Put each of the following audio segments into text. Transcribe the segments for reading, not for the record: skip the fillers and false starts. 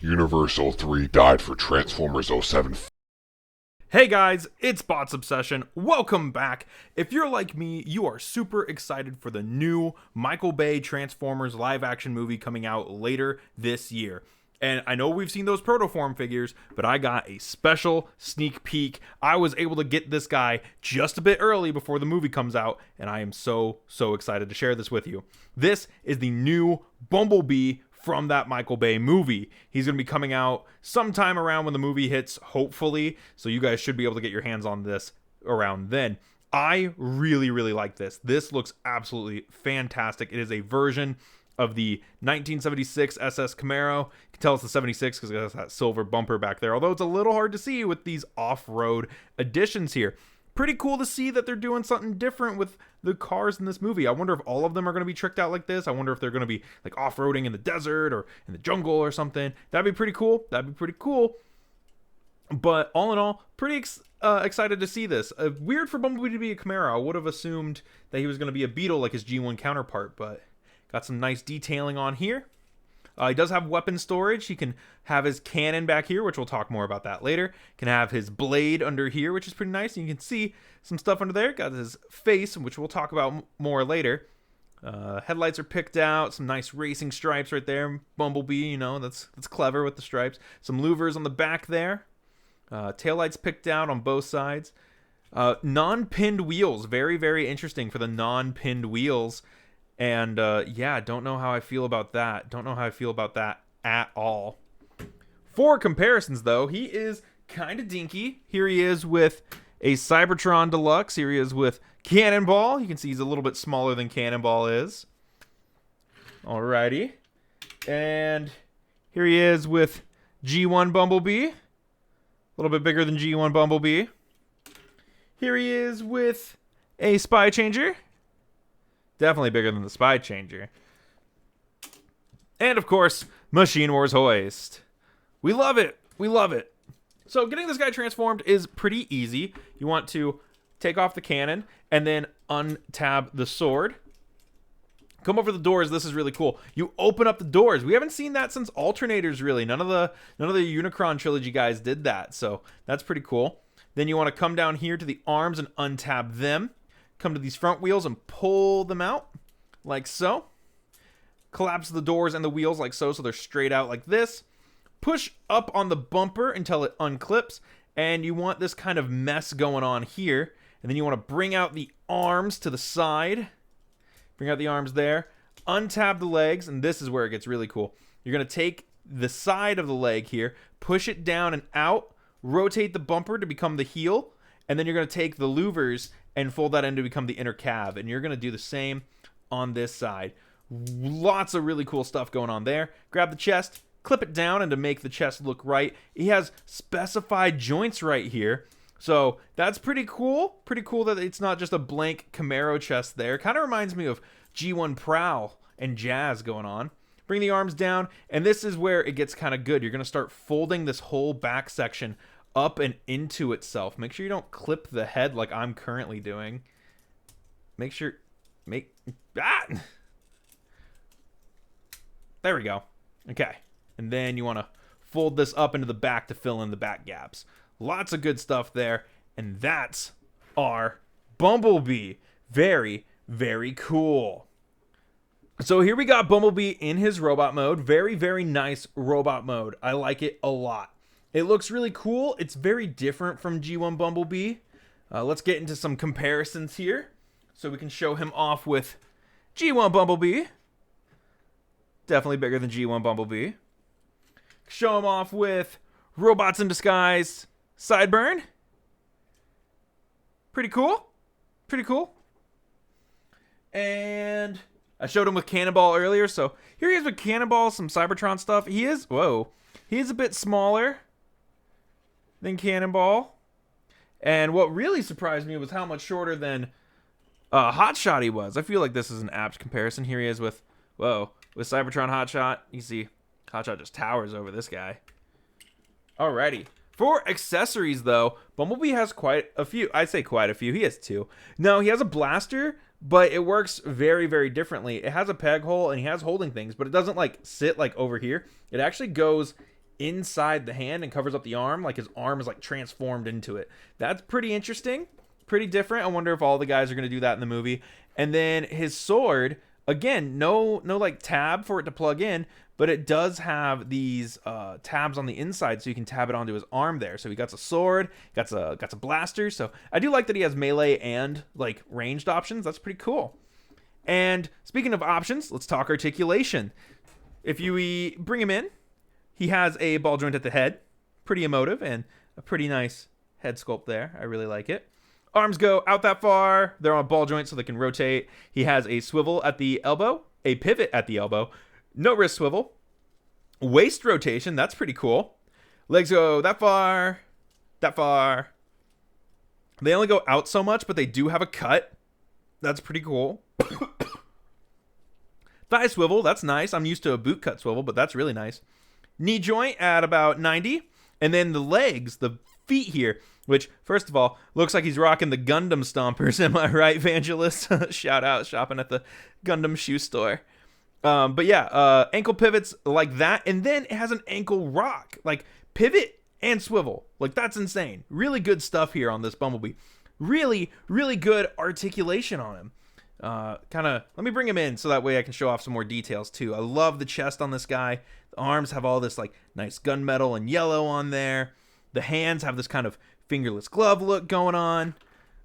Universal 3 died for Transformers '07. Hey guys, it's Bots Obsession. Welcome back. If you're like me, you are super excited for the new Michael Bay Transformers live action movie coming out later this year. And I know we've seen those protoform figures, but I got a special sneak peek. I was able to get this guy just a bit early before the movie comes out, and I am so excited to share this with you. This is the new Bumblebee from that Michael Bay movie. He's going to be coming out sometime around when the movie hits, hopefully, so you guys should be able to get your hands on this around then. I really like this. This looks absolutely fantastic. It is a version of the 1976 SS Camaro. You can tell it's the 76 because it has that silver bumper back there, although it's a little hard to see with these off-road additions here. Pretty cool to see that they're doing something different with the cars in this movie. I wonder if all of them are going to be tricked out like this. I wonder if they're going to be like off-roading in the desert or in the jungle or something. That'd be pretty cool. But all in all, pretty excited to see this. Weird for Bumblebee to be a Camaro. I would have assumed that he was going to be a Beetle like his G1 counterpart, but got some nice detailing on here. He does have weapon storage. He can have his cannon back here, which we'll talk more about that later. Can have his blade under here, which is pretty nice. And you can see some stuff under there. Got his face, which we'll talk about more later. Headlights are picked out. Some nice racing stripes right there. Bumblebee, you know, that's clever with the stripes. Some louvers on the back there. Taillights picked out on both sides. Non-pinned wheels. Very interesting for the non-pinned wheels. And yeah, don't know how I feel about that. Don't know how I feel about that at all. For comparisons, though, he is kind of dinky. Here he is with a Cybertron Deluxe. Here he is with Cannonball. You can see he's a little bit smaller than Cannonball is. Alrighty. And here he is with G1 Bumblebee. A little bit bigger than G1 Bumblebee. Here he is with a Spy Changer. Definitely bigger than the Spy Changer. And of course, Machine Wars Hoist. We love it. So getting this guy transformed is pretty easy. You want to take off the cannon and then untab the sword. Come over the doors. This is really cool. You open up the doors. We haven't seen that since Alternators, really. None of the Unicron trilogy guys did that. So that's pretty cool. Then you want to come down here to the arms and untab them. Come to these front wheels and pull them out like so. Collapse the doors and the wheels like so they're straight out like this. Push up on the bumper until it unclips, and you want this kind of mess going on here. And then you want to bring out the arms to the side. Bring out the arms there. Untab the legs, and this is where it gets really cool. You're going to take the side of the leg here, push it down and out, rotate the bumper to become the heel, and then you're going to take the louvers and fold that in to become the inner cab. And you're going to do the same on this side. Lots of really cool stuff going on there. Grab the chest, clip it down, and to make the chest look right, he has specified joints right here. So that's pretty cool. Pretty cool that it's not just a blank Camaro chest there. Kind of reminds me of G1 Prowl and Jazz going on. Bring the arms down, and this is where it gets kind of good. You're going to start folding this whole back section up and into itself. Make sure you don't clip the head like I'm currently doing. There we go. Okay. And then you want to fold this up into the back to fill in the back gaps. Lots of good stuff there. And that's our Bumblebee. Very cool. So here we got Bumblebee in his robot mode. Very nice robot mode. I like it a lot. It looks really cool. It's very different from G1 Bumblebee. Let's get into some comparisons here. So we can show him off with G1 Bumblebee. Definitely bigger than G1 Bumblebee. Show him off with Robots in Disguise Sideburn. Pretty cool. And I showed him with Cannonball earlier. So here he is with Cannonball, some Cybertron stuff. He is a bit smaller than Cannonball. And what really surprised me was how much shorter than Hotshot he was. I feel like this is an apt comparison. Here he is with Cybertron Hotshot. You see Hotshot just towers over this guy. Alrighty. For accessories, though, Bumblebee has quite a few. I'd say quite a few. He has two. No, he has a blaster, but it works very differently. It has a peg hole, and he has holding things, but it doesn't, like, sit, like, over here. It actually goes inside the hand and covers up the arm. Like his arm is like transformed into it. That's pretty interesting. Pretty different. I wonder if all the guys are going to do that in the movie. And then his sword, again, no like tab for it to plug in, but it does have these tabs on the inside, so you can tab it onto his arm there. So he got a sword, got a blaster. So I do like that he has melee and like ranged options. That's pretty cool. And speaking of options, let's talk articulation. If you bring him in, he has a ball joint at the head, pretty emotive, and a pretty nice head sculpt there. I really like it. Arms go out that far. They're on a ball joint so they can rotate. He has a swivel at the elbow, a pivot at the elbow, no wrist swivel, waist rotation. That's pretty cool. Legs go that far, that far. They only go out so much, but they do have a cut. That's pretty cool. Thigh swivel. That's nice. I'm used to a boot cut swivel, but that's really nice. Knee joint at about 90. And then the legs, the feet here, which, first of all, looks like he's rocking the Gundam Stompers. Am I right, Vangelis? Shout out, shopping at the Gundam shoe store. But yeah, ankle pivots like that. And then it has an ankle rock. Like, pivot and swivel. Like, that's insane. Really good stuff here on this Bumblebee. Really, really good articulation on him. Let me bring him in so that way I can show off some more details too. I love the chest on this guy. The arms have all this like nice gunmetal and yellow on there. The hands have this kind of fingerless glove look going on,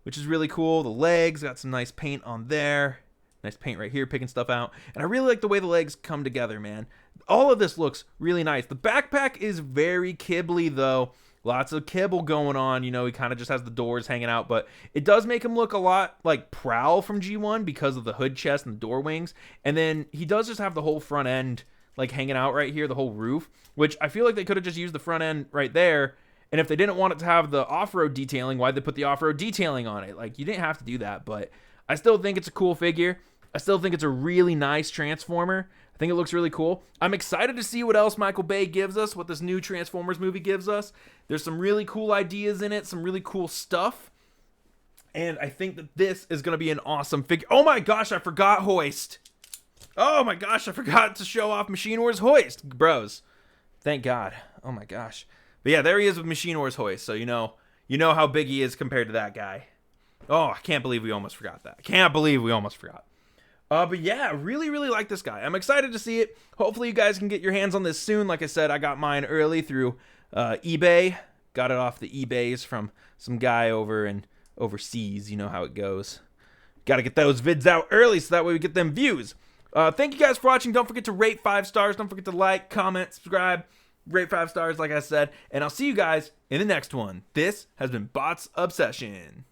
which is really cool. The legs got some nice paint on there. Nice paint right here, picking stuff out. And I really like the way the legs come together, man. All of this looks really nice. The backpack is very kibbly, though. Lots of kibble going on. You know, he kind of just has the doors hanging out. But it does make him look a lot like Prowl from G1 because of the hood chest and the door wings. And then he does just have the whole front end like hanging out right here, the whole roof. Which I feel like they could have just used the front end right there. And if they didn't want it to have the off-road detailing, why'd they put the off-road detailing on it? Like, you didn't have to do that. But I still think it's a cool figure. I still think it's a really nice Transformer. I think it looks really cool. I'm excited to see what else Michael Bay gives us, what this new Transformers movie gives us. There's some really cool ideas in it, some really cool stuff. And I think that this is going to be an awesome figure. Oh my gosh, I forgot Hoist. Oh my gosh, I forgot to show off Machine Wars Hoist. Bros, thank God. Oh my gosh. But yeah, there he is with Machine Wars Hoist. So you know how big he is compared to that guy. Oh, I can't believe we almost forgot that. But yeah, really, really like this guy. I'm excited to see it. Hopefully you guys can get your hands on this soon. Like I said, I got mine early through eBay. Got it off the eBays from some guy overseas. You know how it goes. Got to get those vids out early so that way we get them views. Thank you guys for watching. Don't forget to rate 5 stars. Don't forget to like, comment, subscribe. Rate 5 stars like I said. And I'll see you guys in the next one. This has been Bots Obsession.